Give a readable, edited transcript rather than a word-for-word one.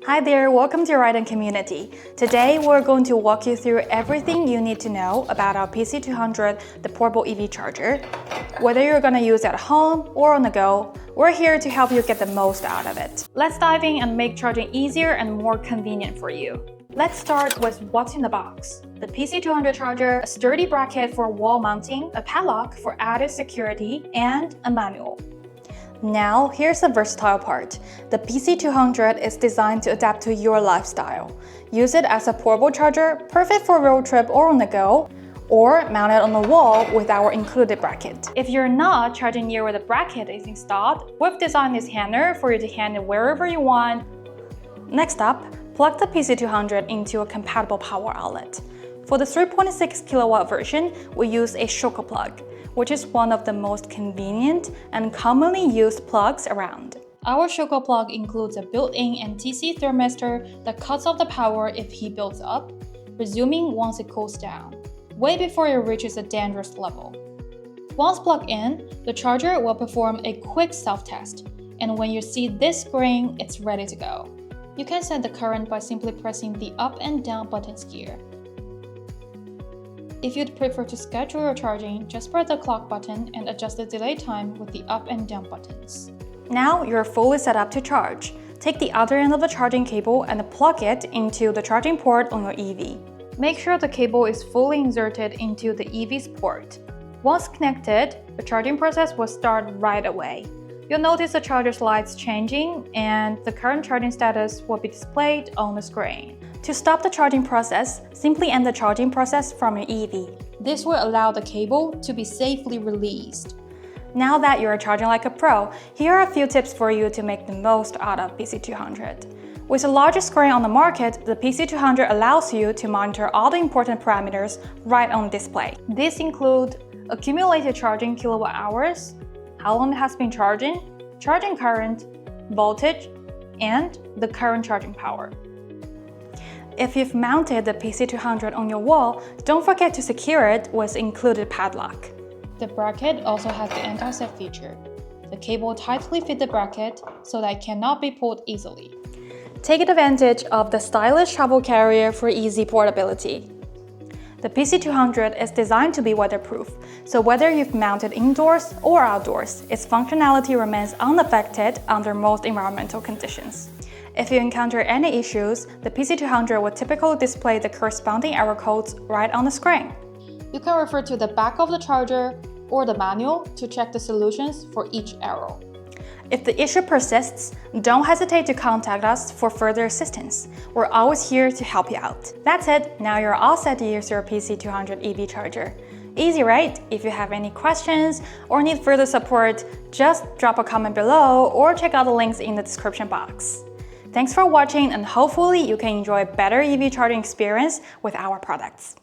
Hi there, welcome to Rheidon Community. Today we're going to walk you through everything you need to know about our PC200, the portable EV charger. Whether you're going to use it at home or on the go, we're here to help you get the most out of it. Let's dive in and make charging easier and more convenient for you. Let's start with what's in the box. The PC200 charger, a sturdy bracket for wall mounting, a padlock for added security, and a manual. Now, here's the versatile part. The PC200 is designed to adapt to your lifestyle. Use it as a portable charger, perfect for a road trip or on the go, or mount it on the wall with our included bracket. If you're not charging near where the bracket is installed, we've designed this hanger for you to hand it wherever you want. Next up, plug the PC200 into a compatible power outlet. For the 3.6 kilowatt version, we use a Shoko plug, which is one of the most convenient and commonly used plugs around. Our Shoko plug includes a built-in NTC thermistor that cuts off the power if heat builds up, resuming once it cools down, way before it reaches a dangerous level. Once plugged in, the charger will perform a quick self-test, and when you see this screen, it's ready to go. You can set the current by simply pressing the up and down buttons here. If you'd prefer to schedule your charging, just press the clock button and adjust the delay time with the up and down buttons. Now you're fully set up to charge. Take the other end of the charging cable and plug it into the charging port on your EV. Make sure the cable is fully inserted into the EV's port. Once connected, the charging process will start right away. You'll notice the charger's lights changing and the current charging status will be displayed on the screen. To stop the charging process, simply end the charging process from your EV. This will allow the cable to be safely released. Now that you're charging like a pro, here are a few tips for you to make the most out of PC200. With the largest screen on the market, the PC200 allows you to monitor all the important parameters right on the display. These include accumulated charging kilowatt hours, how long it has been charging current, voltage, and the current charging power. If you've mounted the PC200 on your wall, don't forget to secure it with included padlock. The bracket also has the anti-slip feature. The cable tightly fits the bracket so that it cannot be pulled easily. Take advantage of the stylish travel carrier for easy portability. The PC200 is designed to be weatherproof, so whether you've mounted indoors or outdoors, its functionality remains unaffected under most environmental conditions. If you encounter any issues, the PC200 will typically display the corresponding error codes right on the screen. You can refer to the back of the charger or the manual to check the solutions for each error. If the issue persists, don't hesitate to contact us for further assistance. We're always here to help you out. That's it, now you're all set to use your PC200 EV charger. Easy, right? If you have any questions or need further support, just drop a comment below or check out the links in the description box. Thanks for watching, and hopefully you can enjoy a better EV charging experience with our products.